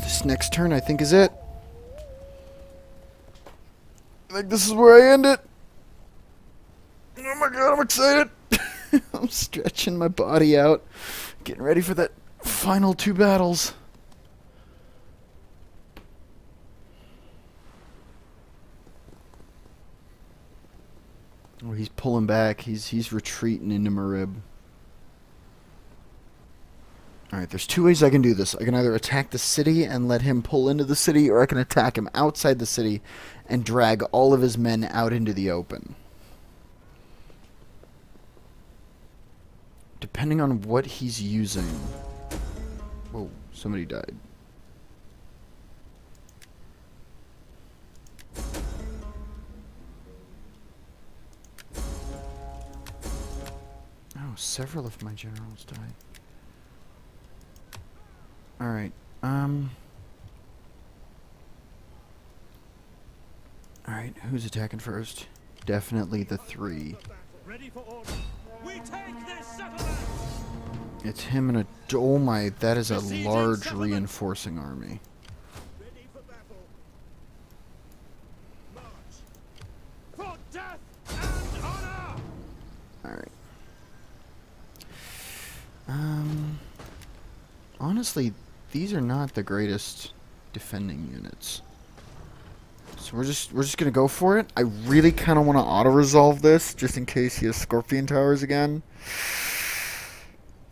This next turn, I think, is it. I think this is where I end it. Oh my god, I'm excited. I'm stretching my body out, getting ready for that final 2 battles. Oh, he's pulling back. He's retreating into Marib. Alright, there's 2 ways I can do this. I can either attack the city and let him pull into the city, or I can attack him outside the city and drag all of his men out into the open. Depending on what he's using. Whoa, somebody died. Oh, several of my generals died. Alright, Alright, who's attacking first? Definitely the 3. Ready for order. We take this settlement. It's him and a... Oh my, that is a large reinforcing army. Ready for battle. March. For death and honor. Alright. Honestly, these are not the greatest defending units. So we're just gonna go for it. I really kind of want to auto-resolve this, just in case he has Scorpion Towers again.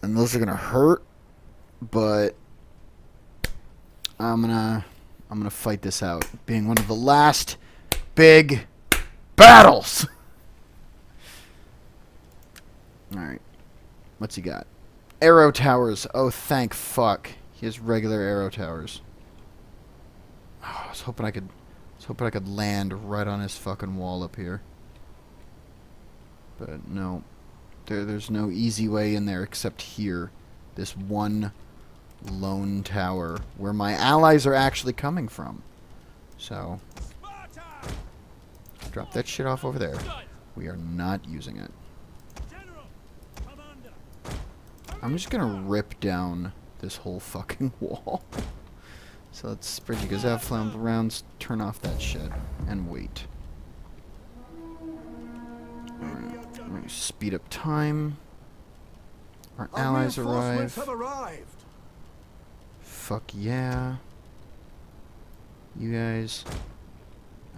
And those are gonna hurt, but I'm gonna fight this out, being one of the last big battles. All right, what's he got? Arrow towers. Oh, thank fuck. He has regular arrow towers. Oh, I was hoping I could land right on his fucking wall up here. But no. There's no easy way in there except here. This one lone tower where my allies are actually coming from. So, drop that shit off over there. We are not using it. I'm just gonna rip down this whole fucking wall. So let's spread you Gazav flammable rounds, turn off that shit, and wait. Alright, I'm gonna speed up time. Our allies arrive. Fuck yeah. You guys.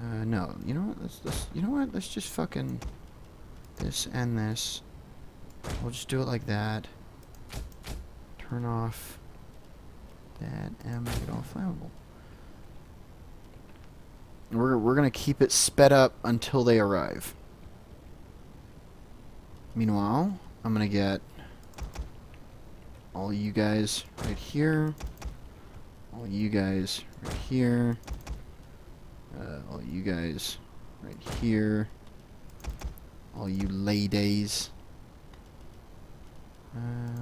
No, you know what? Let's just fucking this and this. We'll just do it like that. Turn off that and make it all flammable. We're gonna keep it sped up until they arrive. Meanwhile, I'm gonna get all you guys right here, all you guys right here, all you guys right here, all you ladies.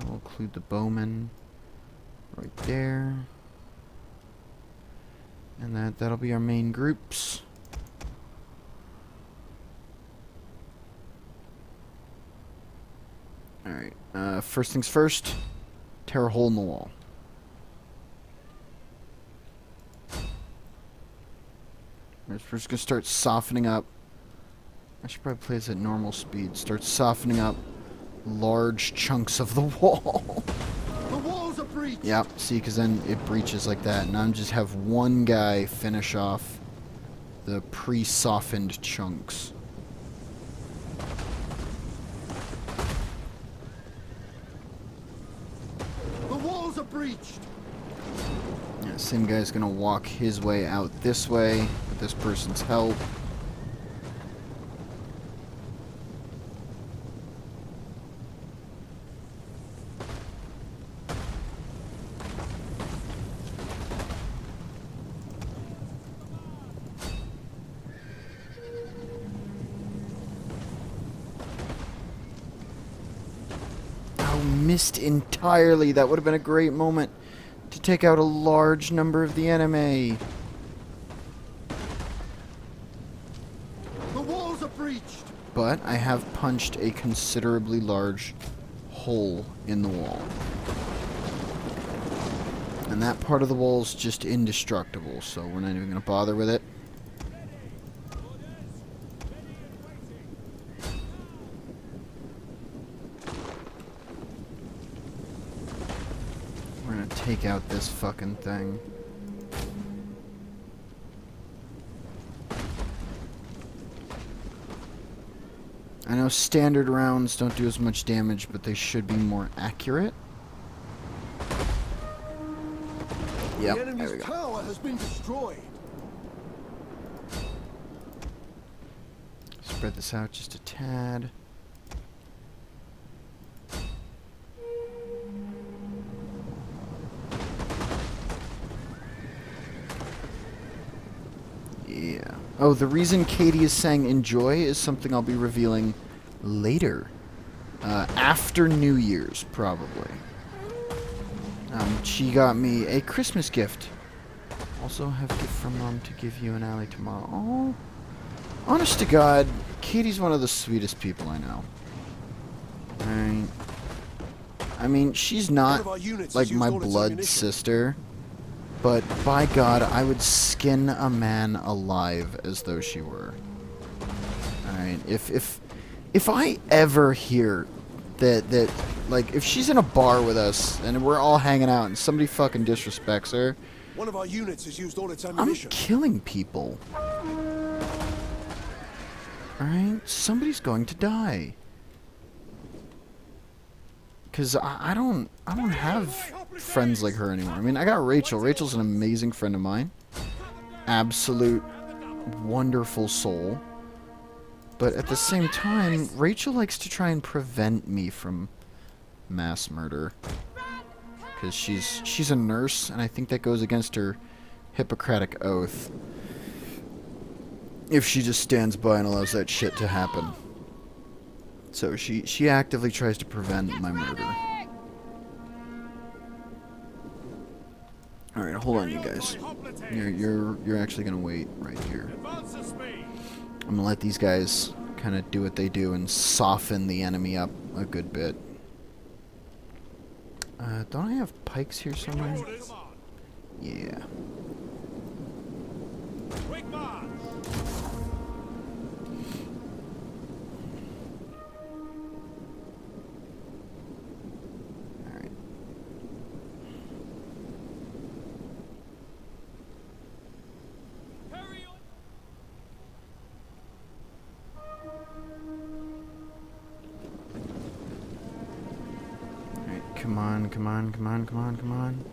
We'll include the bowmen right there. And that'll be our main groups. Alright, first things first, tear a hole in the wall. We're just gonna start softening up. I should probably play this at normal speed. Start softening up large chunks of the wall. The walls are breached. Yep, see, because then it breaches like that. And I'm just have one guy finish off the pre-softened chunks. The walls are breached. Yeah, same guy's gonna walk his way out this way with this person's help. Missed entirely. That would have been a great moment to take out a large number of the enemy. The walls are breached. But I have punched a considerably large hole in the wall. And that part of the wall's just indestructible, so we're not even going to bother with it. We're going to take out this fucking thing. I know standard rounds don't do as much damage, but they should be more accurate. Yep, The there enemy's we go. tower has been destroyed. Spread this out just a tad. Yeah. Oh, the reason Katie is saying enjoy is something I'll be revealing later. After New Year's, probably. She got me a Christmas gift. Also have a gift from Mom to give you and Allie tomorrow. Oh, honest to God, Katie's one of the sweetest people I know. Right. I mean, she's not like my blood sister, but by God, I would skin a man alive as though she were. Alright, if I ever hear that like if she's in a bar with us and we're all hanging out and somebody fucking disrespects her, One of our units has used all its I'm ammunition. killing people. Alright? Somebody's going to die. Cause I don't have friends like her anymore. I mean, I got Rachel. Rachel's an amazing friend of mine. Absolute wonderful soul. But at the same time, Rachel likes to try and prevent me from mass murder. Because she's a nurse, and I think that goes against her Hippocratic oath. If she just stands by and allows that shit to happen. So she actively tries to prevent my murder. All right, hold on, you guys. You're actually gonna wait right here. I'm gonna let these guys kind of do what they do and soften the enemy up a good bit. Don't I have pikes here somewhere? Yeah. Alright. Come on, come on, come on, come on, come on.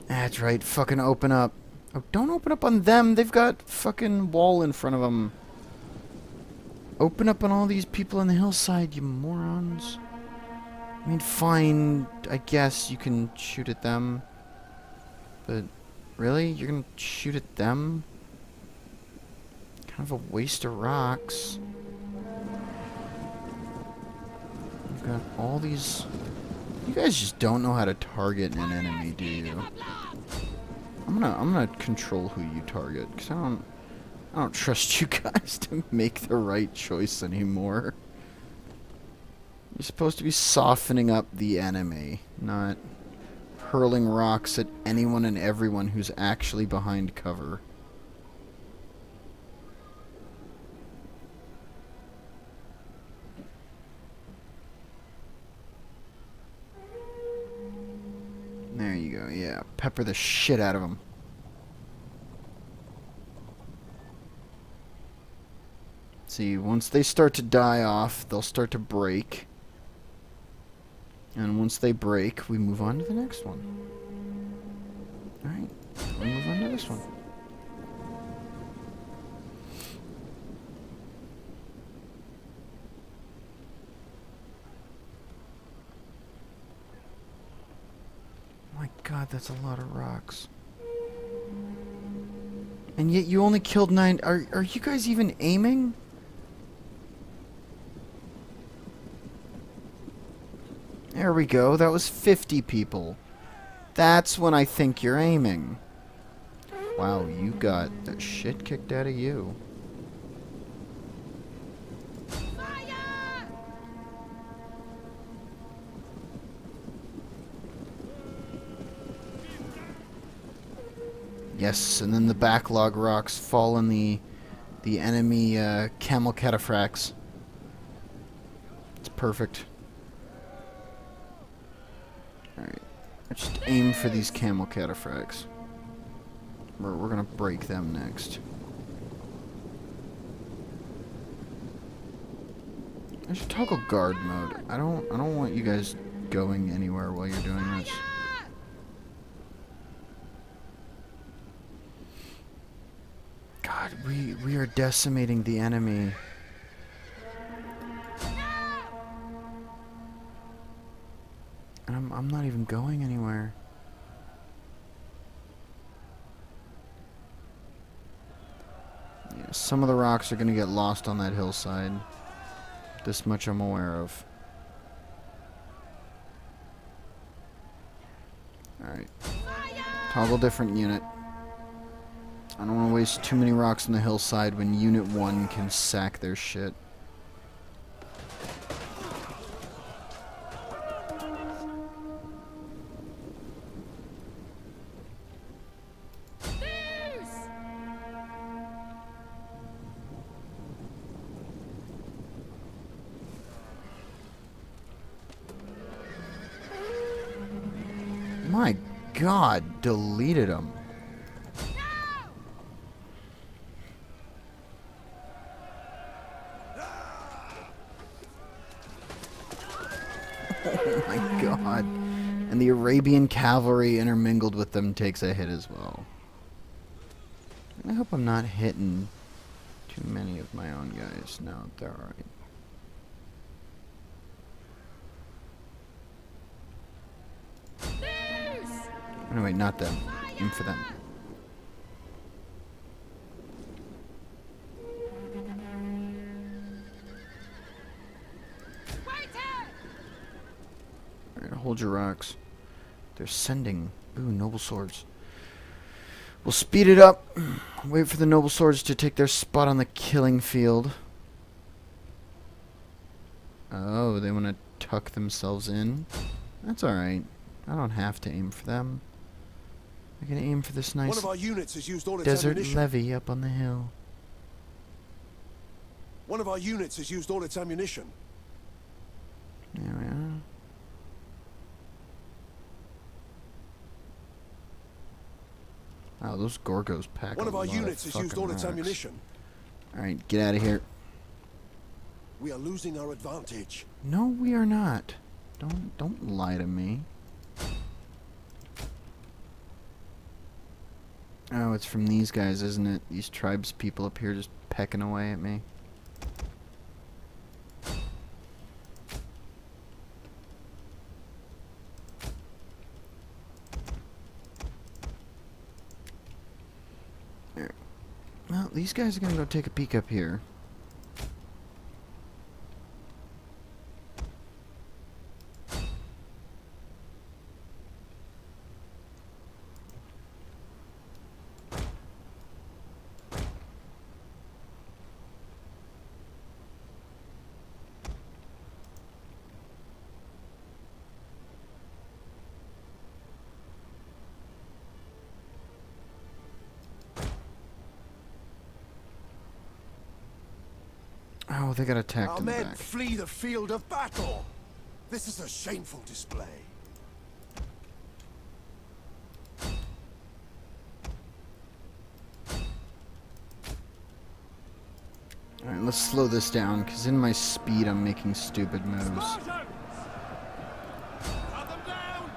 That's right, fucking open up. Oh, don't open up on them. They've got fucking wall in front of them. Open up on all these people on the hillside, you morons. I mean, fine, I guess you can shoot at them. But, really? You're gonna shoot at them? Kind of a waste of rocks. You've got all these... You guys just don't know how to target an enemy, do you? I'm gonna control who you target, because I don't trust you guys to make the right choice anymore. You're supposed to be softening up the enemy, not hurling rocks at anyone and everyone who's actually behind cover. There you go, yeah. Pepper the shit out of them. See, once they start to die off, they'll start to break. And once they break, we move on to the next one. Alright, we'll move on to this one. My God, that's a lot of rocks. And yet you only killed 9. Are you guys even aiming? There we go. That was 50 people. That's when I think you're aiming. Wow, you got the shit kicked out of you. Yes, and then the backlog rocks fall in the enemy camel cataphracts. It's perfect. Alright. Just aim for these camel cataphracts. We're gonna break them next. I should toggle guard mode. I don't want you guys going anywhere while you're doing this. God, we are decimating the enemy. And I'm not even going anywhere. Yeah, some of the rocks are gonna get lost on that hillside. This much I'm aware of. Alright. Toggle different unit. I don't want to waste too many rocks on the hillside when Unit 1 can sack their shit. My God, deleted them. Oh my God. And the Arabian cavalry intermingled with them takes a hit as well. I hope I'm not hitting too many of my own guys. No, they're alright. Oh, wait, not them. Aim for them. Alright, hold your rocks. They're sending. Ooh, noble swords. We'll speed it up. Wait for the noble swords to take their spot on the killing field. Oh, they want to tuck themselves in? That's alright. I don't have to aim for them. I can aim for this nice One of our units has used all its desert ammunition. levy up on the hill. One of our units has used all its ammunition. There we are. Wow, those Gorgos pack One a of our lot units has used fucking all its rocks. ammunition. Alright, get out of here. We are losing our advantage. No, we are not. Don't lie to me. Oh, it's from these guys, isn't it? These tribes people up here just pecking away at me. There. Well, these guys are gonna go take a peek up here. Oh, they got attacked Our in the men back. flee the field of battle. This is a shameful display. Alright, let's slow this down, because in my speed I'm making stupid moves. Spartans! Cut them down!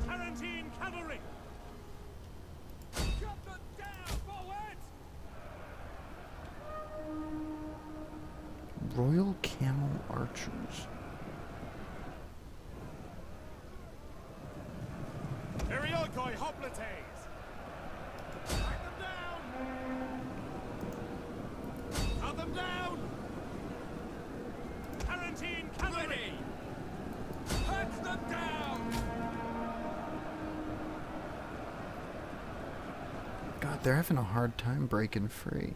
Tarantine cavalry! Cut them down, forward! Royal Camel Archers. Periokoi hoplites! Cut them down! Cut them down! Tarantine cavalry! Cut them down! God, they're having a hard time breaking free.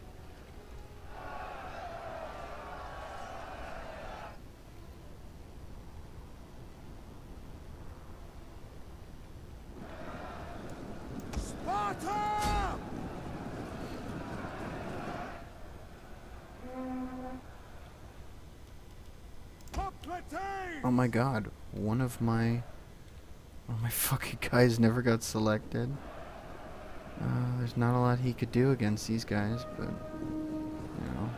Oh my god, one of my fucking guys never got selected. There's not a lot he could do against these guys, but, you know,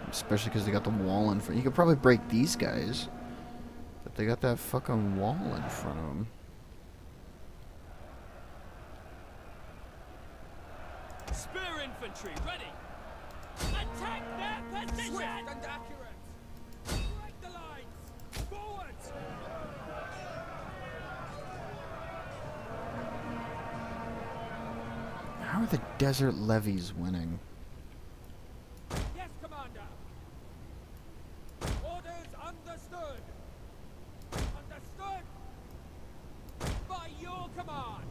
especially because they got the wall in front. He could probably break these guys, but they got that fucking wall in front of them. Spear infantry, ready! Attack their position! Swift and accurate! Break the lines! Forward! How are the desert levies winning? Yes, Commander! Orders understood! Understood! By your command!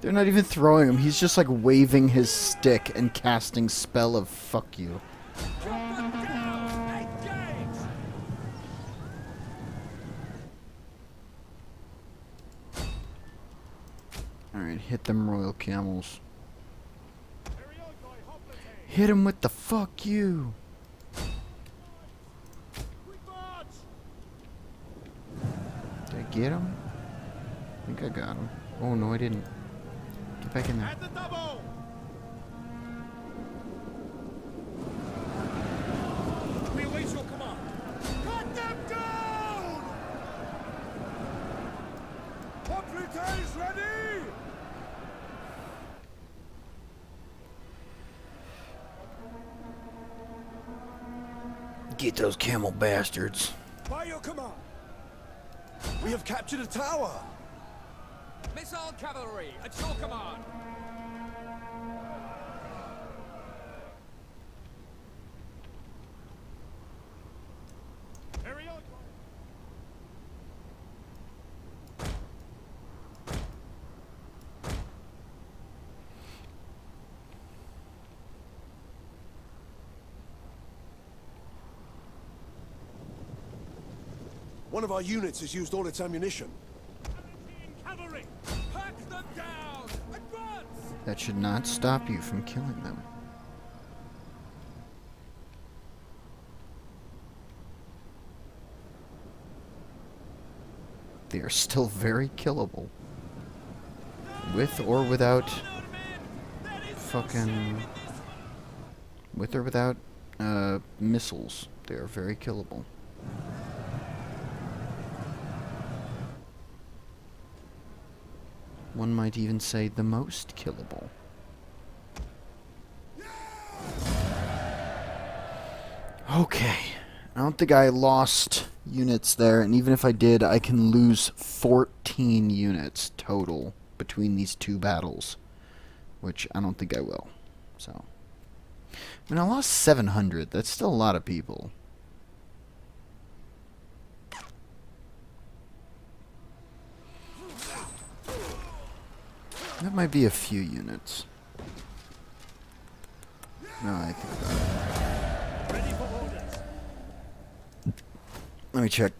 They're not even throwing him. He's just like waving his stick and casting spell of fuck you. Alright, hit them royal camels. Hit him with the fuck you. Did I get him? I think I got him. Oh no, I didn't. Get back in there. At the double! We await your command! Cut them down! Populates ready! Get those camel bastards. By your command! We have captured a tower! Missile cavalry, at your command! One of our units has used all its ammunition. Cavalry! Hack them down! Advance! That should not stop you from killing them. They are still very killable. With or without fucking... With or without missiles. They are very killable. One might even say the most killable. Okay. I don't think I lost units there, and even if I did, I can lose 14 units total between these two battles, which I don't think I will. So, I mean, I lost 700. That's still a lot of people. That might be a few units. No, I think about it. Ready for orders! Let me check.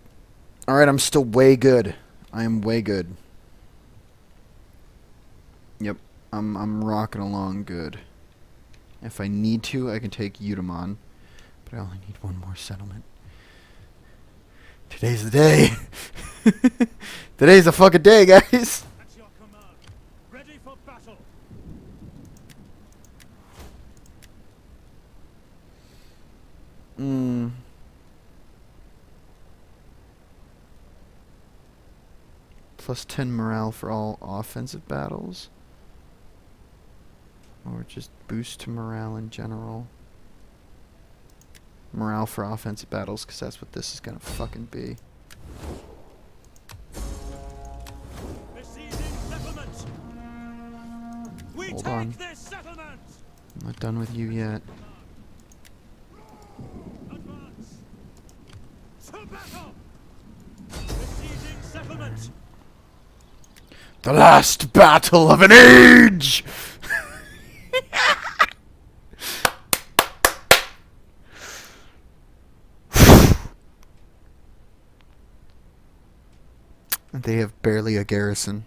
Alright, I'm still way good. I am way good. Yep, I'm rocking along good. If I need to, I can take Utamon. But I only need one more settlement. Today's the day. Today's the fucking day, guys. At your command! Ready for battle! Plus 10 morale for all offensive battles. Or just boost to morale in general. Morale for offensive battles, because that's what this is gonna fucking be. Besieging settlement! We Hold take on. this settlement! I'm not done with you yet. Advance! To battle! Besieging settlement! The last battle of an age! They have barely a garrison.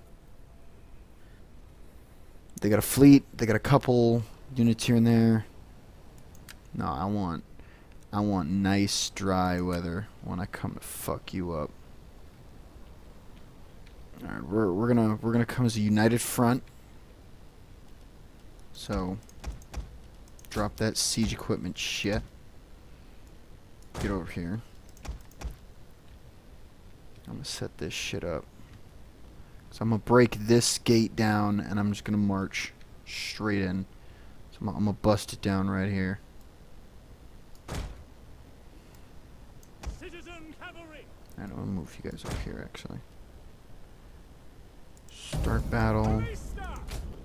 They got a fleet. They got a couple units here and there. No, I want nice dry weather when I come to fuck you up. All right, we're gonna come as a united front. So drop that siege equipment shit. Get over here. I'm gonna set this shit up. So I'm gonna break this gate down, and I'm just gonna march straight in. So I'm gonna bust it down right here. Citizen cavalry. And I'm gonna move you guys up here, actually. Start battle.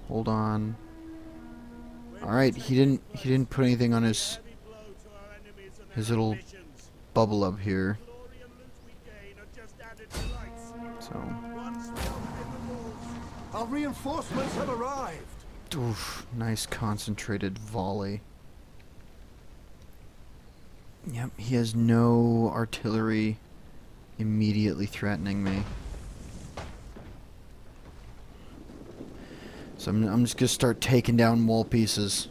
Hold on. All right, he didn't put anything on his little bubble up here. So. Our reinforcements have arrived. Oof, nice concentrated volley. Yep, he has no artillery immediately threatening me. So I'm just gonna start taking down wall pieces.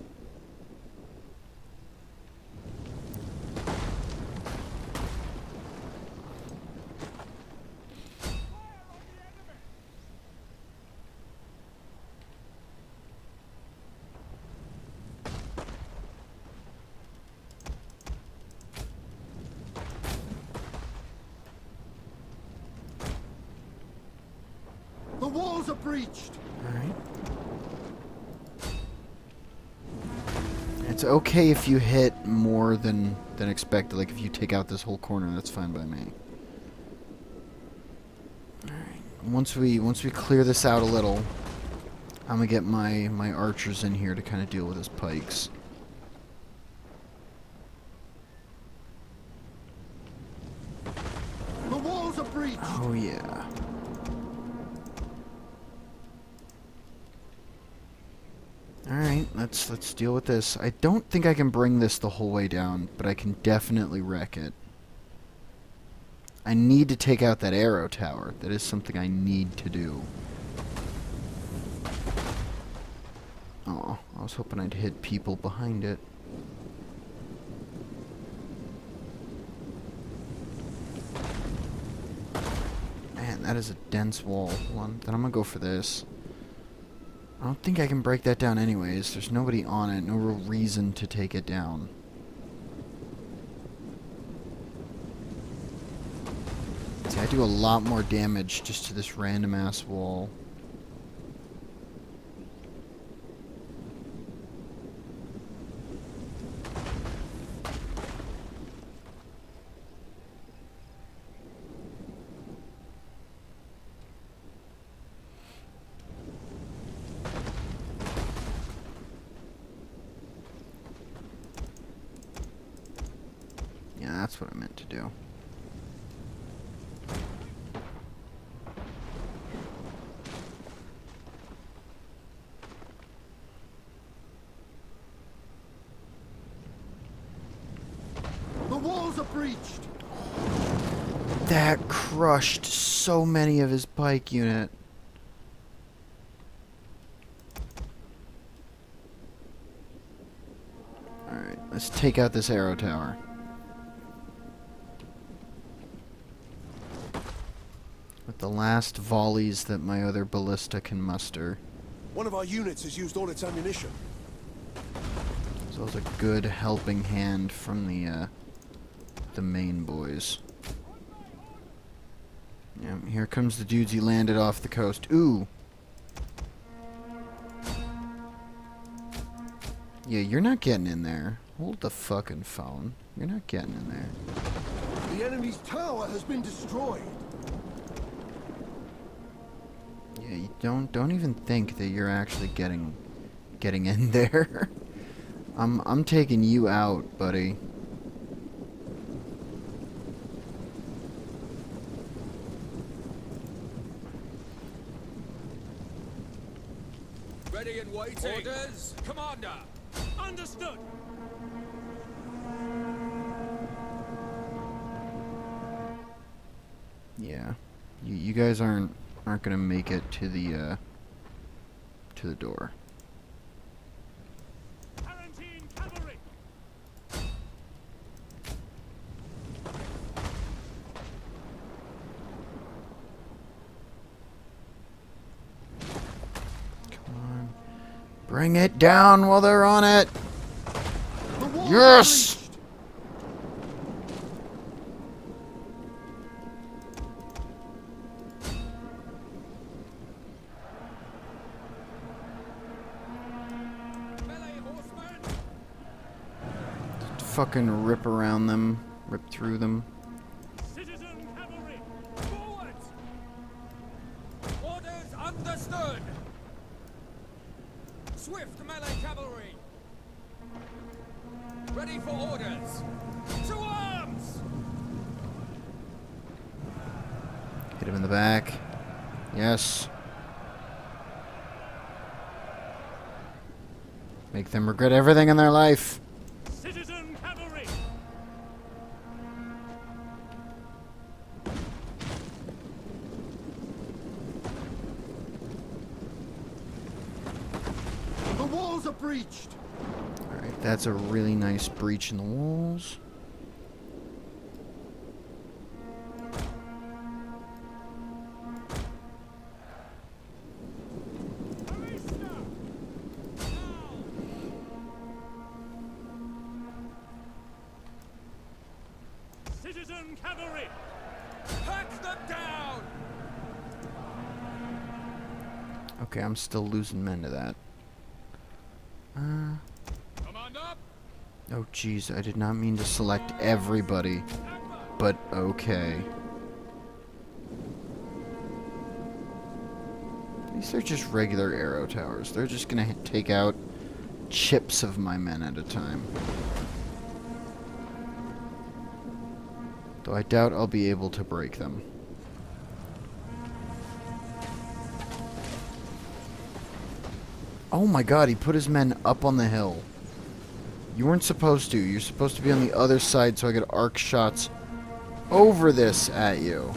The walls are breached. Alright. It's okay if you hit more than expected. Like if you take out this whole corner, that's fine by me. Alright. Once we clear this out a little, I'm gonna get my archers in here to kind of deal with his pikes. The walls are breached. Oh yeah. Alright, let's deal with this. I don't think I can bring this the whole way down, but I can definitely wreck it. I need to take out that arrow tower. That is something I need to do. Oh, I was hoping I'd hit people behind it. Man, that is a dense wall. Hold on, then I'm gonna go for this. I don't think I can break that down anyways. There's nobody on it. No real reason to take it down. See, I do a lot more damage just to this random ass wall. Yeah, that's what I meant to do. The walls are breached. That crushed so many of his pike unit. Alright, let's take out this arrow tower. With the last volleys that my other ballista can muster. One of our units has used all its ammunition. So it was a good helping hand from the main boys. Yeah, here comes the dudes he landed off the coast. Ooh! Yeah, you're not getting in there. Hold the fucking phone. You're not getting in there. The enemy's tower has been destroyed. Yeah, you don't even think that you're actually getting in there. I'm taking you out, buddy. Ready and waiting. Orders, Commander. Understood. Yeah. You guys aren't gonna make it to the door. Tarantine cavalry. Come on. Bring it down while they're on it. The walls are Yes! breached. Melee horsemen. Fucking rip around them. Rip through them. Citizen cavalry. Forward. Orders understood. Swift melee cavalry. Ready for orders. To arms. Hit him in the back. Yes. Make them regret everything in their life. Citizen cavalry. The walls are breached. Alright, that's a really nice breach in the walls. Citizen cavalry. Hack them down. Okay, I'm still losing men to that. Command up. Oh jeez, I did not mean to select everybody, but okay. These are just regular arrow towers. They're just gonna take out chips of my men at a time. Though I doubt I'll be able to break them. Oh my god, he put his men up on the hill. You weren't supposed to. You're supposed to be on the other side so I could arc shots over this at you.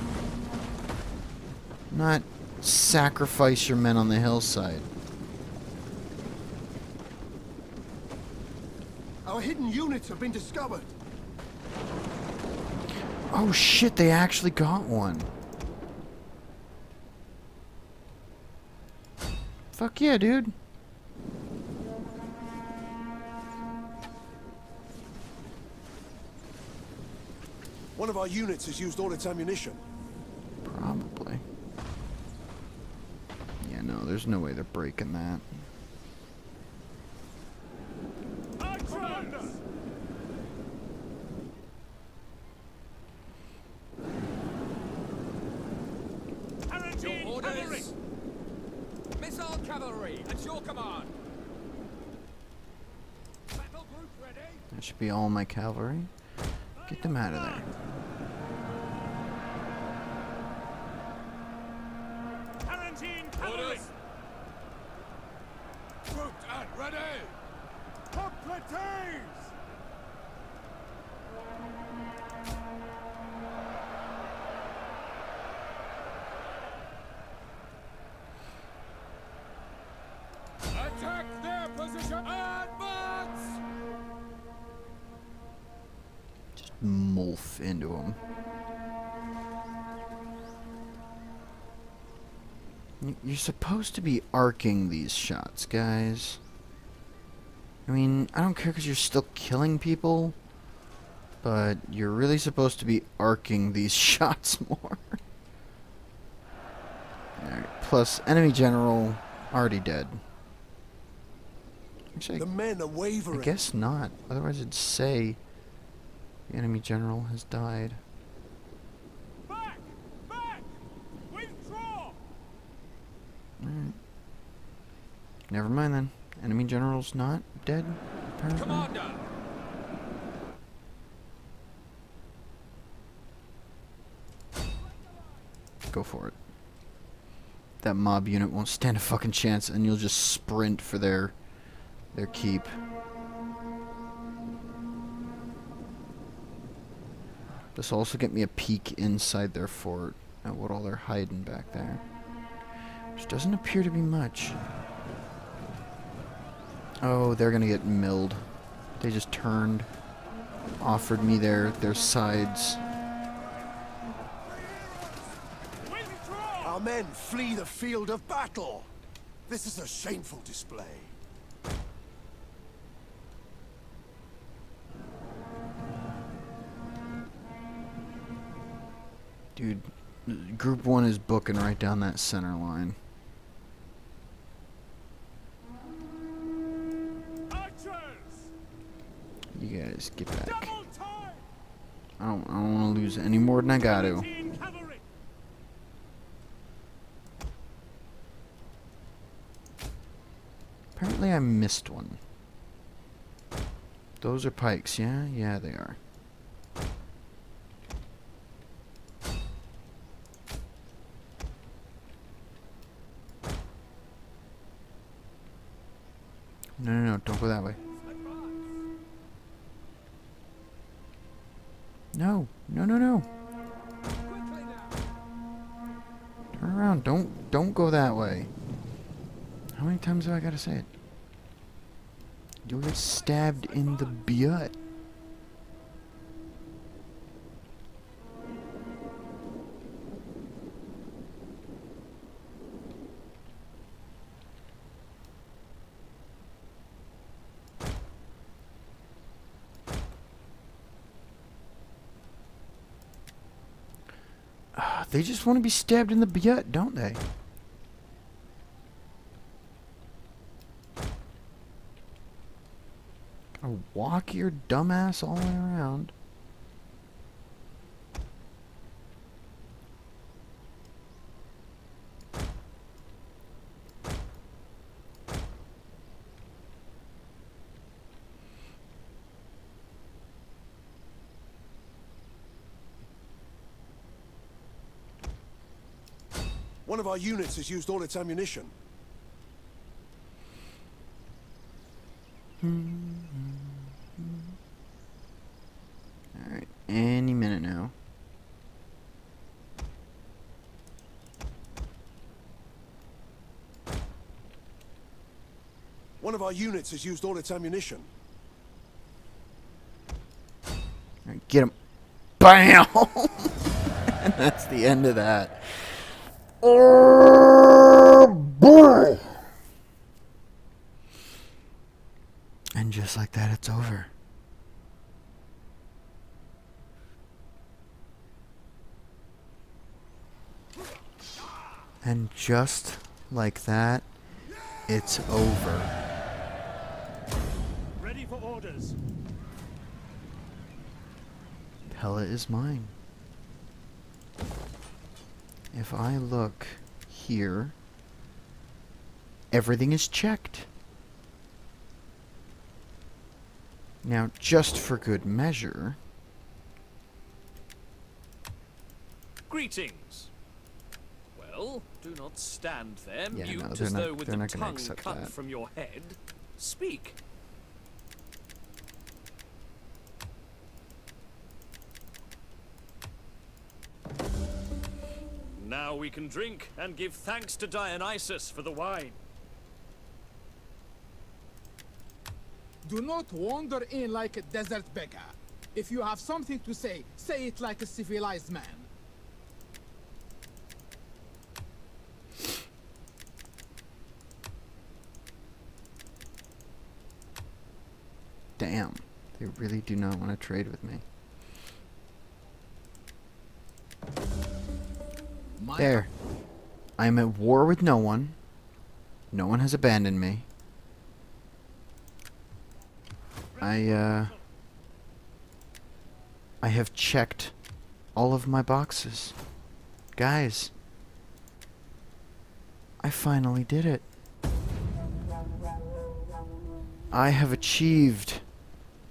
Not sacrifice your men on the hillside. Our hidden units have been discovered. Oh shit, they actually got one. Fuck yeah, dude. One of our units has used all its ammunition. Probably. Yeah, no, there's no way they're breaking that. Commander. Tarantine Your cavalry. orders. Missile cavalry at your command. Battle group ready. That should be all my cavalry. Get them out of there. Tarantine cavalry. Orders. Grouped and ready. Completes. Attack their position. Advance. Just molf into them. You're supposed to be arcing these shots, guys. I mean, I don't care because you're still killing people, but you're really supposed to be arcing these shots more. Alright, plus, enemy general already dead. Actually, The men are I wavering. guess not. Otherwise it'd say the enemy general has died. Back! Back! Withdraw! Alright. Never mind then. Enemy general's not dead, apparently. Commander. Go for it. that mob unit won't stand a fucking chance, and you'll just sprint for their keep. This will also get me a peek inside their fort at what all they're hiding back there, which doesn't appear to be much. Oh, they're gonna get milled. They just turned, offered me their sides. Our men flee the field of battle. This is a shameful display. Dude, Group 1 is booking right down that center line. You guys get back. I don't want to lose any more than I got to. Apparently I missed one. Those are pikes, yeah? Yeah, they are. No, don't go that way. No. Turn around, don't go that way. How many times do I gotta say it? You'll get stabbed in the butt. They just want to be stabbed in the butt, don't they? Gotta walk your dumbass all the way around. One of our units has used all its ammunition. Alright, any minute now. One of our units has used all its ammunition. Alright, get him. BAM! And that's the end of that. Oh boy! And just like that, it's over. And just like that, it's over. Ready for orders. Pella is mine. If I look here, everything is checked. Now, just for good measure... Greetings. Well, do not stand there, Yeah, mute no, as they're though not- with they're the not gonna tongue accept cut that. from your head. Speak. Now we can drink and give thanks to Dionysus for the wine. Do not wander in like a desert beggar. If you have something to say, say it like a civilized man. Damn, they really do not want to trade with me. There. I am at war with no one. No one has abandoned me. I have checked all of my boxes. Guys, I finally did it. I have achieved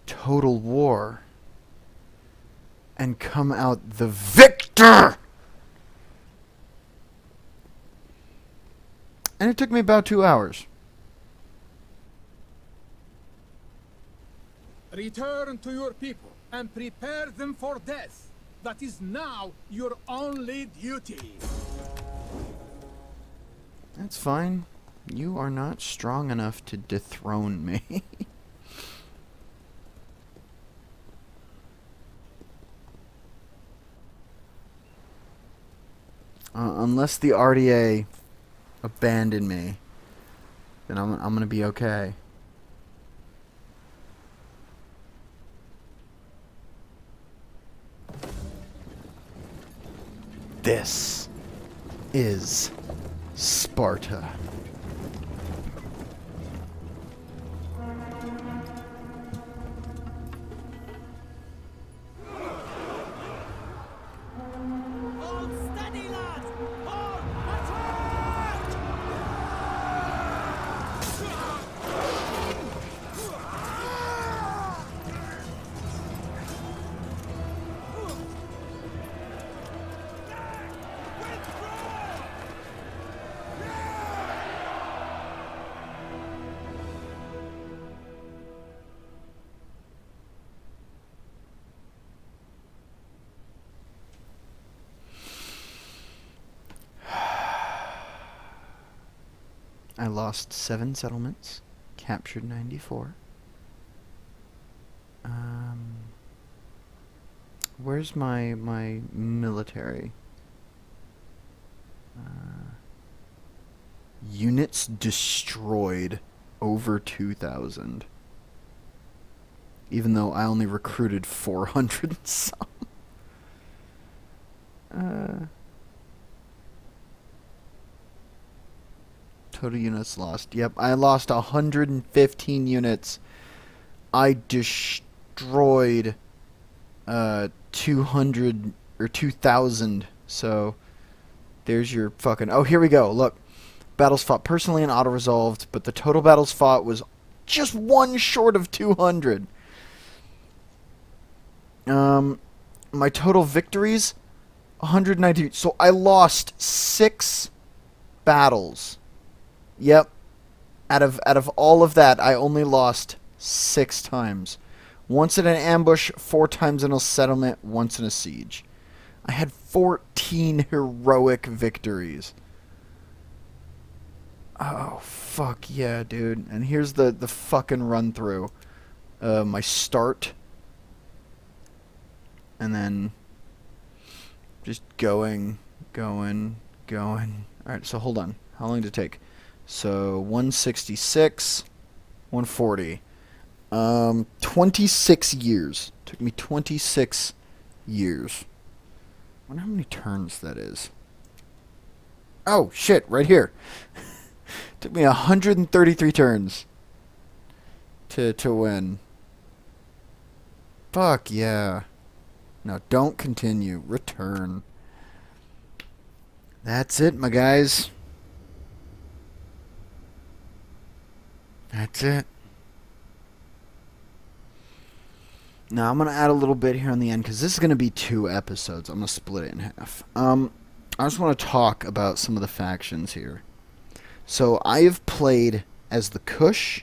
total war and come out the victor! took me about 2 hours. Return to your people and prepare them for death. That is now your only duty. That's fine. You are not strong enough to dethrone me. Unless the RDA abandon me, then I'm gonna be okay. This is Sparta. Hold steady, lads! Hold! Attack! I lost 7 settlements, captured 94. Where's my military? Units destroyed over 2,000. Even though I only recruited 400 and some. Total units lost. Yep, I lost 115 units. I destroyed 200 or 2,000. So there's your fucking... Oh, here we go. Look. Battles fought personally and auto-resolved, but the total battles fought was just one short of 200. My total victories, 190. So I lost 6 battles. Yep. Out of all of that, I only lost 6 times. Once in an ambush, 4 times in a settlement, once in a siege. I had 14 heroic victories. Oh, fuck yeah, dude. And here's the fucking run-through. My start. And then just going. Alright, so hold on. How long did it take? So 166, 140. 26 years. Took me 26 years. I wonder how many turns that is. Oh, shit, right here. Took me 133 turns to win. Fuck yeah. No, don't continue. Return. That's it, my guys. That's it. Now, I'm going to add a little bit here on the end, because this is going to be 2 episodes. I'm going to split it in half. I just want to talk about some of the factions here. So, I have played as the Kush,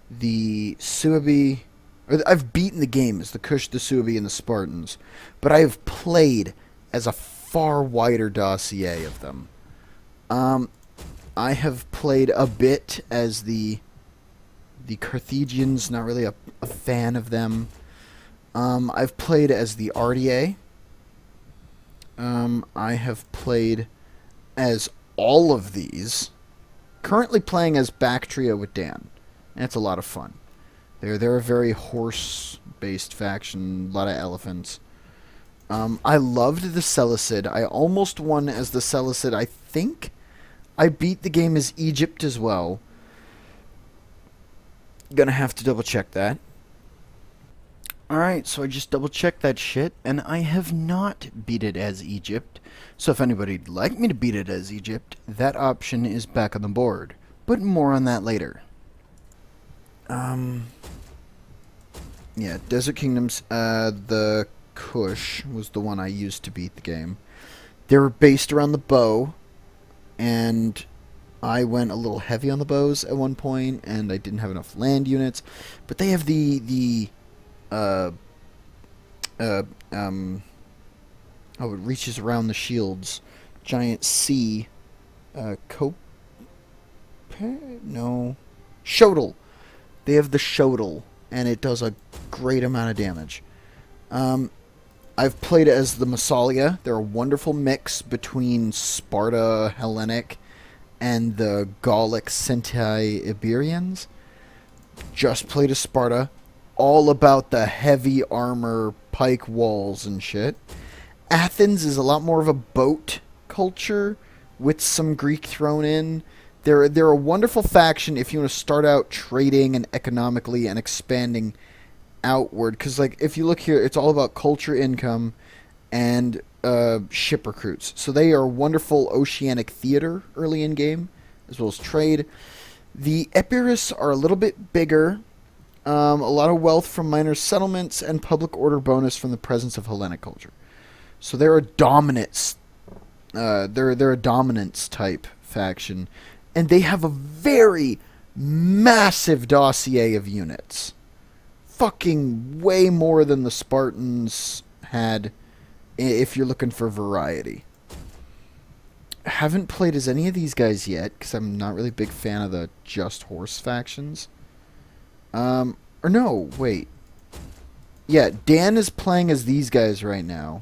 the Suebi... Or I've beaten the game as the Kush, the Suebi, and the Spartans. But I have played as a far wider dossier of them. I have played a bit as the Carthaginians, not really a fan of them. I've played as the RDA. I have played as all of these. Currently playing as Bactria with Dan. And it's a lot of fun. They're a very horse-based faction, a lot of elephants. I loved the Seleucid. I almost won as the Seleucid. I think I beat the game as Egypt as well. Gonna have to double-check that. Alright, so I just double-checked that shit, and I have not beat it as Egypt. So if anybody'd like me to beat it as Egypt, that option is back on the board. But more on that later. Yeah, Desert Kingdoms, the Kush was the one I used to beat the game. They were based around the bow, and I went a little heavy on the bows at one point, and I didn't have enough land units. But they have the uh, it reaches around the shields. Giant C, no, Shodel. They have the Shodel, and it does a great amount of damage. I've played as the Massalia. They're a wonderful mix between Sparta Hellenic and the Gallic Sentai Iberians. Just played as Sparta. All about the heavy armor, pike walls and shit. Athens is a lot more of a boat culture with some Greek thrown in. They're a wonderful faction if you want to start out trading and economically and expanding outward. Because like if you look here, it's all about culture, income, and ship recruits. So they are wonderful oceanic theater early in game, as well as trade. The Epirus are a little bit bigger. A lot of wealth from minor settlements and public order bonus from the presence of Hellenic culture. So they're a dominance. They're a dominance type faction, and they have a very massive dossier of units. Fucking way more than the Spartans had. If you're looking for variety. Haven't played as any of these guys yet, because I'm not really a big fan of the Just Horse factions. Or no, wait. Yeah, Dan is playing as these guys right now.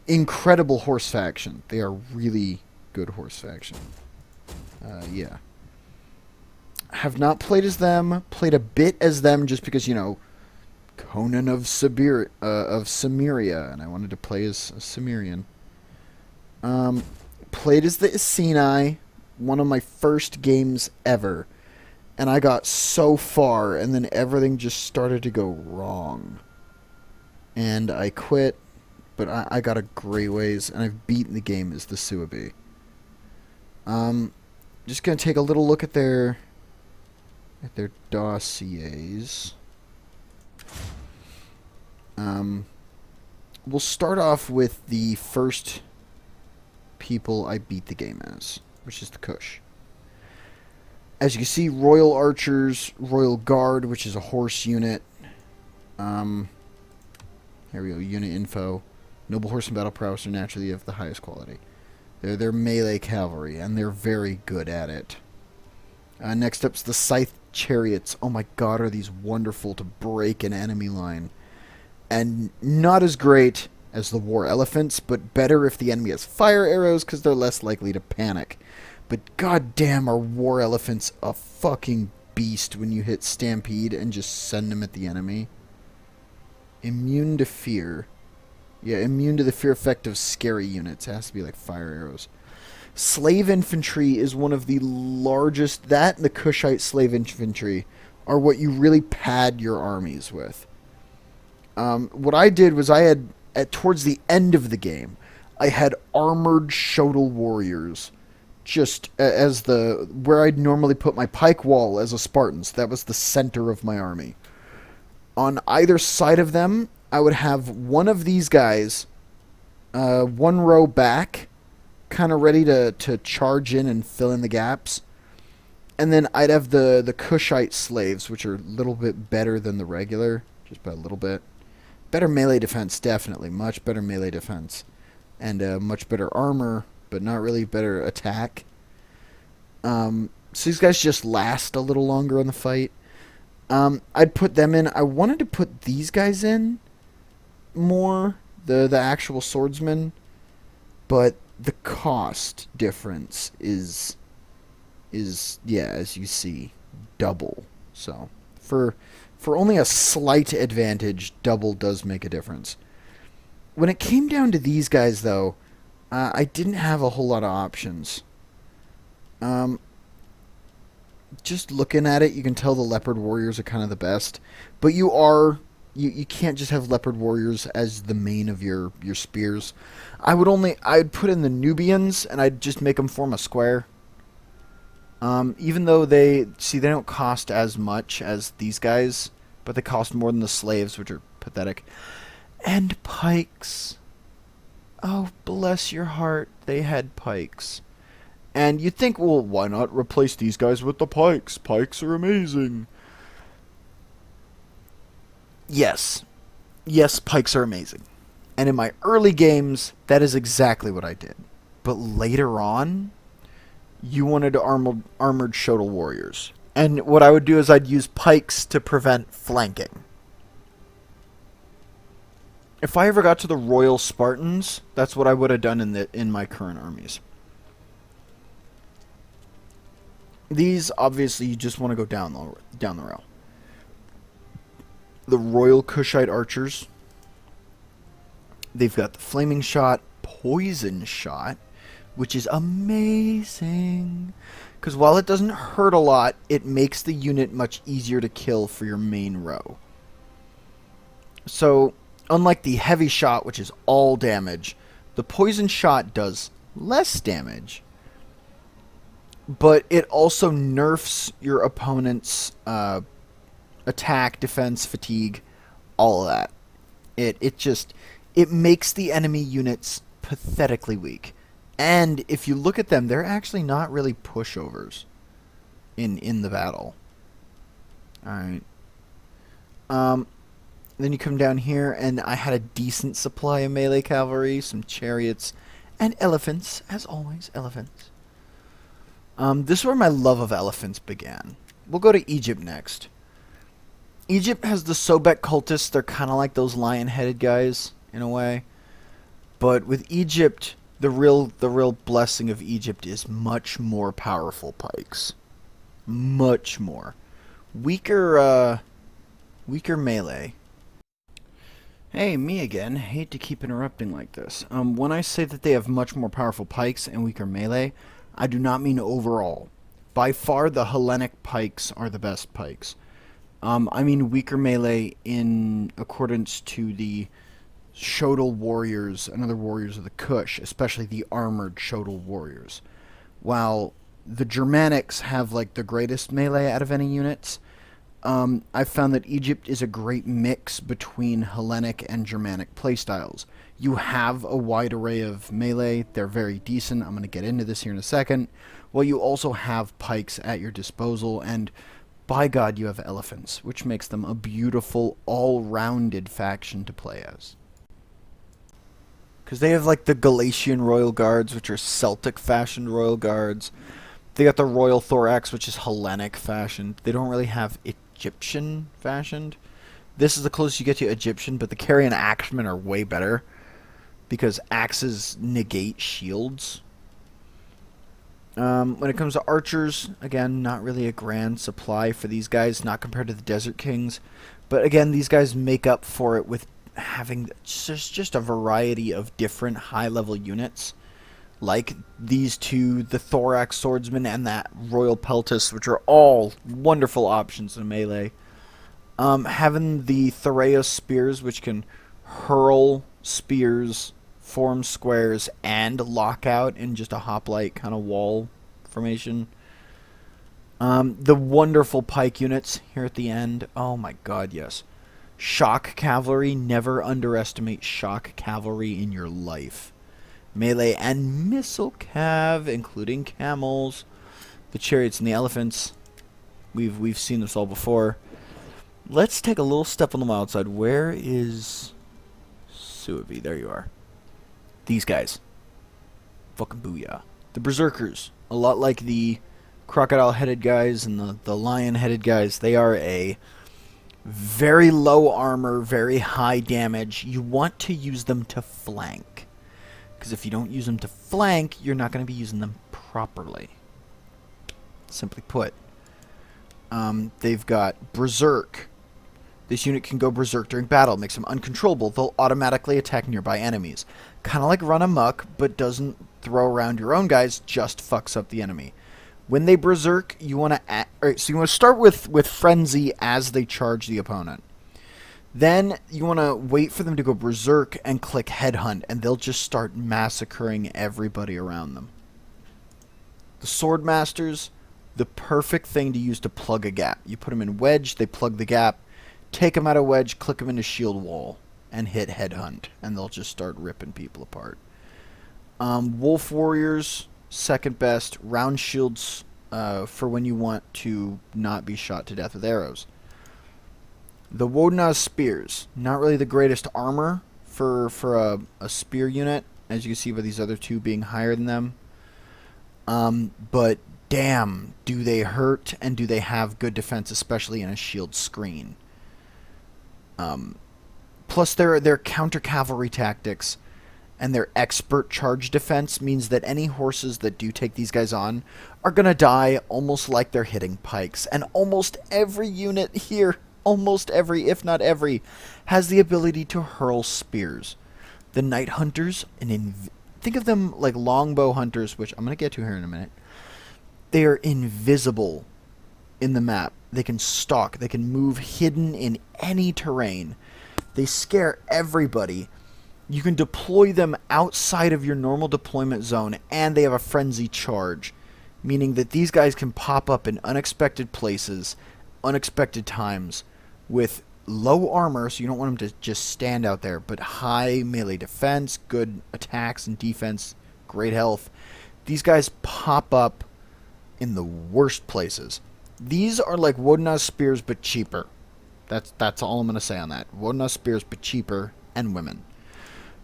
Incredible horse faction. They are really good horse faction. Yeah. Have not played as them. Played a bit as them just because, you know, Conan of Cimmeria, and I wanted to play as a Cimmerian. Played as the Iceni, one of my first games ever, and I got so far, and then everything just started to go wrong. And I quit, but I got a great ways, and I've beaten the game as the Suabi. Just gonna take a little look at their dossiers. We'll start off with the first people I beat the game as, which is the Kush. As you can see, Royal Archers, Royal Guard, which is a horse unit. Here we go, unit info. Noble horse and battle prowess are naturally of the highest quality. They're melee cavalry, and they're very good at it. Next up's the Scythe Chariots. Oh my god, are these wonderful to break an enemy line. And not as great as the War Elephants, but better if the enemy has fire arrows, because they're less likely to panic. But goddamn, are War Elephants a fucking beast when you hit Stampede and just send them at the enemy. Immune to fear. Yeah, immune to the fear effect of scary units. It has to be like fire arrows. Slave infantry is one of the largest. That and the Kushite slave infantry are what you really pad your armies with. What I did was I had, towards the end of the game, I had armored Shodel warriors, just as where I'd normally put my pike wall as a Spartan. So that was the center of my army. On either side of them, I would have one of these guys, one row back, kind of ready to charge in and fill in the gaps. And then I'd have the Kushite slaves, which are a little bit better than the regular, just by a little bit. Better melee defense, definitely. Much better melee defense. And much better armor, but not really better attack. So these guys just last a little longer in the fight. I'd put them in. I wanted to put these guys in more, the actual swordsmen, but the cost difference is yeah, as you see, double. So for only a slight advantage, double does make a difference. When it came down to these guys, though, I didn't have a whole lot of options. Just looking at it, you can tell the Leopard Warriors are kind of the best. But you can't just have Leopard Warriors as the main of your spears. I'd put in the Nubians, and I'd just make them form a square. Even though they don't cost as much as these guys, but they cost more than the slaves, which are pathetic. And pikes. Oh, bless your heart, they had pikes. And you'd think, well, why not replace these guys with the pikes? Pikes are amazing. Yes. Yes, pikes are amazing. And in my early games, that is exactly what I did. But later on, you wanted armored Shotel warriors. And what I would do is I'd use pikes to prevent flanking. If I ever got to the Royal Spartans, that's what I would have done in my current armies. These, obviously, you just want to go down the row. The Royal Kushite Archers. They've got the Flaming Shot, Poison Shot, which is amazing. Because while it doesn't hurt a lot, it makes the unit much easier to kill for your main row. So, unlike the Heavy Shot, which is all damage, the Poison Shot does less damage. But it also nerfs your opponent's attack, defense, fatigue, all of that. It makes the enemy units pathetically weak. And if you look at them, they're actually not really pushovers in the battle. Alright. Then you come down here, and I had a decent supply of melee cavalry, some chariots, and elephants, as always, elephants. This is where my love of elephants began. We'll go to Egypt next. Egypt has the Sobek cultists. They're kind of like those lion-headed guys, in a way. But with Egypt, the real blessing of Egypt is much more powerful pikes. Much more. Weaker melee. Hey, me again. Hate to keep interrupting like this. When I say that they have much more powerful pikes and weaker melee, I do not mean overall. By far, the Hellenic pikes are the best pikes. I mean weaker melee in accordance to the Shotel warriors and other warriors of the Kush, especially the armored Shotel warriors. While the Germanics have like the greatest melee out of any units, I've found that Egypt is a great mix between Hellenic and Germanic playstyles. You have a wide array of melee. They're very decent. I'm going to get into this here in a second. Well, you also have pikes at your disposal, and by God, you have elephants, which makes them a beautiful, all-rounded faction to play as. Because they have, like, the Galatian Royal Guards, which are Celtic-fashioned Royal Guards. They got the Royal Thorax, which is Hellenic-fashioned. They don't really have Egyptian-fashioned. This is the closest you get to Egyptian, but the Carian Axemen are way better, because axes negate shields. When it comes to archers, again, not really a grand supply for these guys, not compared to the Desert Kings. But again, these guys make up for it with having just a variety of different high-level units. Like these two, the Thorax Swordsman and that Royal Peltis, which are all wonderful options in melee. Having the Thoreus Spears, which can hurl spears, form squares, and lock out in just a hoplite kind of wall formation. The wonderful pike units here at the end. Oh my god, yes. Shock cavalry. Never underestimate shock cavalry in your life. Melee and missile cav, including camels, the chariots and the elephants. We've seen this all before. Let's take a little step on the wild side. Where is Suavi? There you are. These guys. Fucking booyah. The Berserkers. A lot like the crocodile-headed guys and the lion-headed guys. They are a very low armor, very high damage. You want to use them to flank. Because if you don't use them to flank, you're not going to be using them properly. Simply put. They've got Berserk. This unit can go berserk during battle, makes them uncontrollable. They'll automatically attack nearby enemies. Kind of like Run Amok, but doesn't throw around your own guys, just fucks up the enemy. When they berserk, you want to start with Frenzy as they charge the opponent. Then you want to wait for them to go berserk and click Headhunt, and they'll just start massacring everybody around them. The Swordmasters, the perfect thing to use to plug a gap. You put them in Wedge, they plug the gap. Take them out of Wedge, click them into Shield Wall, and hit Headhunt, and they'll just start ripping people apart. Wolf Warriors, second best, round shields for when you want to not be shot to death with arrows. The Wodenaz spears, not really the greatest armor for a spear unit, as you can see by these other two being higher than them. But damn, do they hurt, and do they have good defense, especially in a shield screen. Plus their counter cavalry tactics and their expert charge defense means that any horses that do take these guys on are gonna die almost like they're hitting pikes. And almost every unit here, almost every, if not every, has the ability to hurl spears. The Night Hunters, think of them like longbow hunters, which I'm gonna get to here in a minute. They are invisible in the map. They can stalk, they can move hidden in any terrain. They scare everybody. You can deploy them outside of your normal deployment zone, and they have a frenzy charge, meaning that these guys can pop up in unexpected places, unexpected times, with low armor, so you don't want them to just stand out there, but high melee defense, good attacks and defense, great health. These guys pop up in the worst places. These are like Wodenaz spears, but cheaper. That's all I'm going to say on that. Wodenaz spears, but cheaper, and women.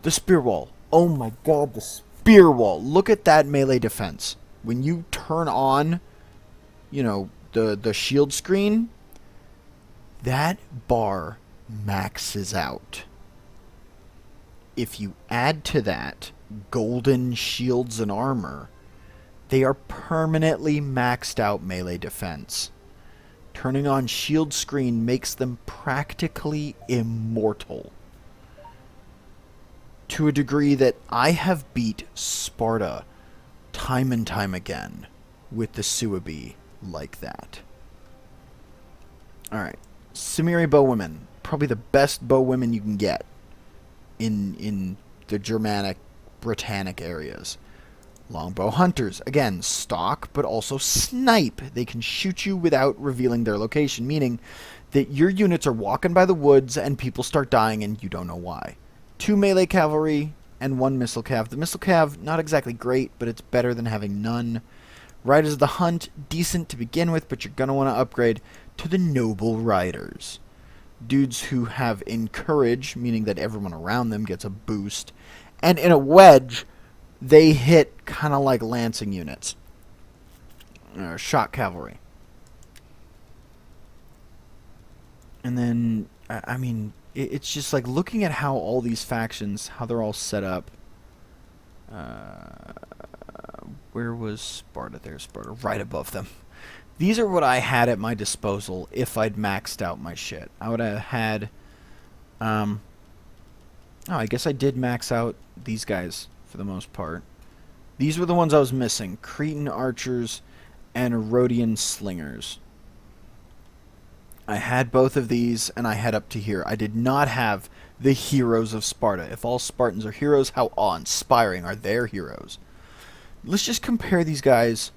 The spear wall. Oh my god, the spear wall. Look at that melee defense. When you turn on, you know, the shield screen, that bar maxes out. If you add to that golden shields and armor, they are permanently maxed out melee defense. Turning on shield screen makes them practically immortal. To a degree that I have beat Sparta time and time again with the Suabi like that. Alright. Cimmeri bowwomen. Probably the best bowwomen you can get in the Germanic, Britannic areas. Longbow hunters. Again, stalk, but also snipe. They can shoot you without revealing their location, meaning that your units are walking by the woods and people start dying and you don't know why. 2 melee cavalry and 1 missile cav. The missile cav, not exactly great, but it's better than having none. Riders of the Hunt, decent to begin with, but you're going to want to upgrade to the Noble Riders. Dudes who have Encourage, meaning that everyone around them gets a boost. And in a wedge, they hit kind of like lancing units. Shot cavalry. And then, I mean, it's just like looking at how all these factions, how they're all set up. Where was Sparta? There's Sparta, right above them. These are what I had at my disposal if I'd maxed out my shit. I would have had... oh, I guess I did max out these guys for the most part. These were the ones I was missing. Cretan archers and Rhodian slingers. I had both of these, and I had up to here. I did not have the heroes of Sparta. If all Spartans are heroes, how awe-inspiring are their heroes? Let's just compare these guys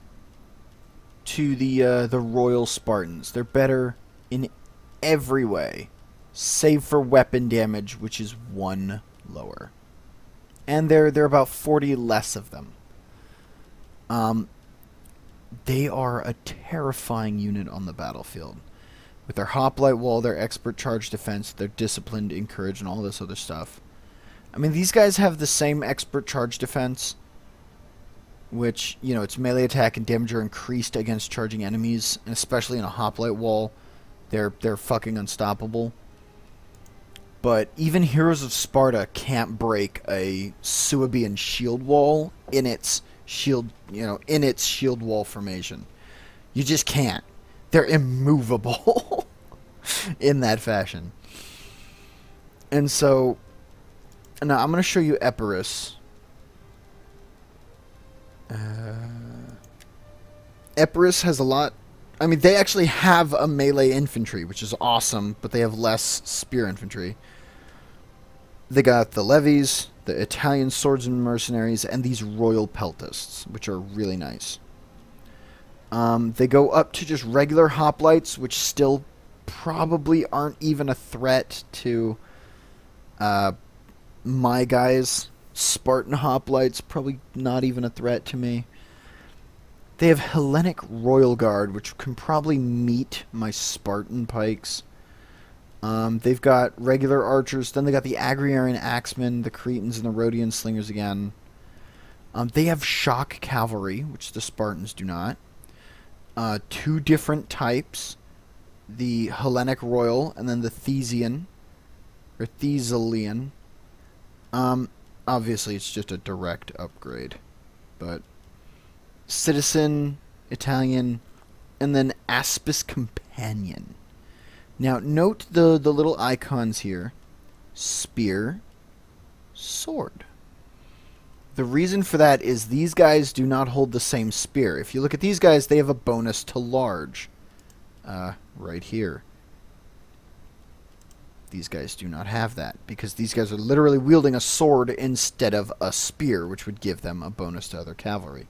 to the Royal Spartans. They're better in every way, save for weapon damage, which is 1 lower. And there are about 40 less of them. They are a terrifying unit on the battlefield. With their hoplite wall, their expert charge defense, their disciplined encourage, and all this other stuff. I mean, these guys have the same expert charge defense, which, you know, its melee attack and damage are increased against charging enemies, and especially in a hoplite wall, they're fucking unstoppable. But even Heroes of Sparta can't break a Suabian shield wall in its shield, in its shield wall formation. You just can't. They're immovable in that fashion. And so, now I'm going to show you Epirus. Epirus has a lot. I mean, they actually have a melee infantry, which is awesome, but they have less spear infantry. They got the levies, the Italian swordsmen mercenaries, and these royal peltasts, which are really nice. They go up to just regular hoplites, which still probably aren't even a threat to my guys. Spartan hoplites, probably not even a threat to me. They have Hellenic Royal Guard, which can probably meet my Spartan pikes. They've got regular archers. Then they got the Agriarian Axemen, the Cretans, and the Rhodian Slingers again. They have shock cavalry, which the Spartans do not. 2 different types. The Hellenic Royal and then the Thesian. Or Thesalian. Obviously, it's just a direct upgrade. But Citizen, Italian, and then Aspis Companion. Now, note the little icons here. Spear, sword. The reason for that is these guys do not hold the same spear. If you look at these guys, they have a bonus to large. Right here. These guys do not have that, because these guys are literally wielding a sword instead of a spear, which would give them a bonus to other cavalry.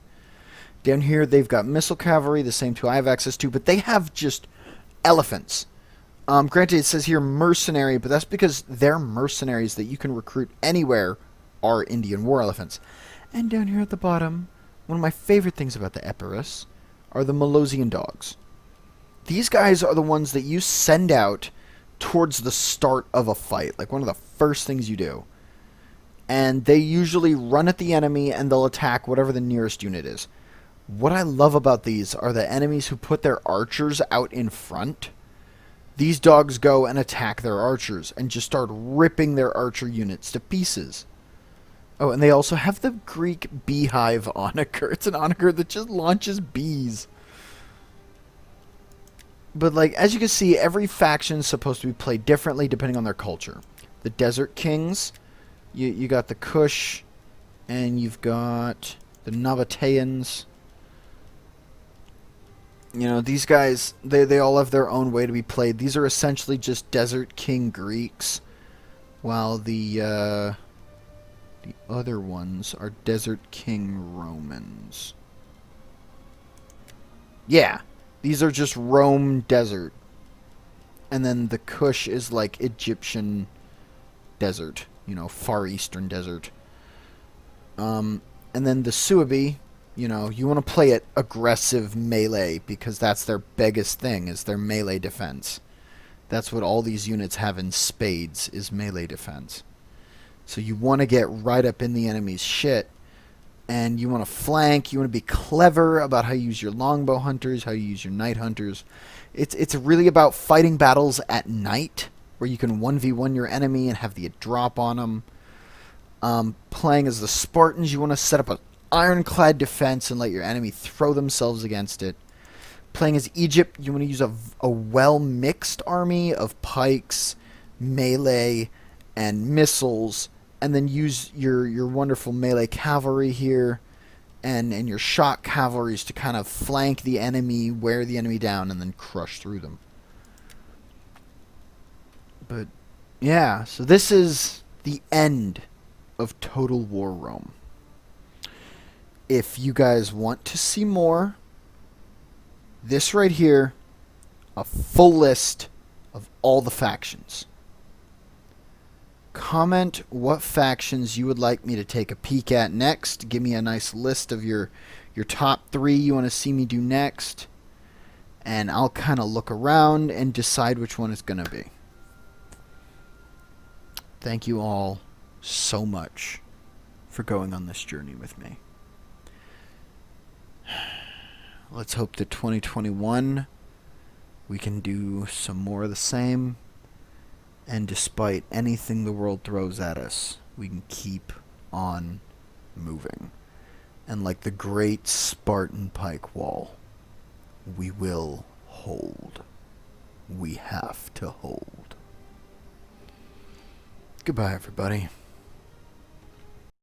Down here, they've got missile cavalry, the same 2 I have access to, but they have just elephants. Granted, it says here mercenary, but that's because their mercenaries that you can recruit anywhere are Indian war elephants. And down here at the bottom, one of my favorite things about the Epirus are the Molosian dogs. These guys are the ones that you send out towards the start of a fight, like one of the first things you do. And they usually run at the enemy and they'll attack whatever the nearest unit is. What I love about these are the enemies who put their archers out in front. These dogs go and attack their archers and just start ripping their archer units to pieces. Oh, and they also have the Greek beehive onager. It's an onager that just launches bees. But, like, as you can see, every faction is supposed to be played differently depending on their culture. The Desert Kings, you got the Kush, and you've got the Nabateans. You know, these guys, they all have their own way to be played. These are essentially just Desert King Greeks, while the other ones are Desert King Romans. Yeah, these are just Rome desert. And then the Kush is like Egyptian desert, you know, Far Eastern desert. And then the Suebi, you know, you want to play it aggressive melee because that's their biggest thing, is their melee defense. That's what all these units have in spades, is melee defense. So you want to get right up in the enemy's shit, and you want to flank, you want to be clever about how you use your longbow hunters, how you use your night hunters. It's really about fighting battles at night, where you can 1v1 your enemy and have the drop on them. Playing as the Spartans, you want to set up an ironclad defense and let your enemy throw themselves against it. Playing as Egypt, you want to use a well-mixed army of pikes, melee, and missiles, and then use your wonderful melee cavalry here and your shock cavalries to kind of flank the enemy, wear the enemy down, and then crush through them. But, yeah, so this is the end of Total War Rome. If you guys want to see more, this right here, a full list of all the factions. Comment what factions you would like me to take a peek at next. Give me a nice list of your top 3 you want to see me do next. And I'll kind of look around and decide which one it's going to be. Thank you all so much for going on this journey with me. Let's hope that 2021 we can do some more of the same. And despite anything the world throws at us, we can keep on moving. And like the great Spartan pike wall, we will hold. We have to hold. Goodbye, everybody.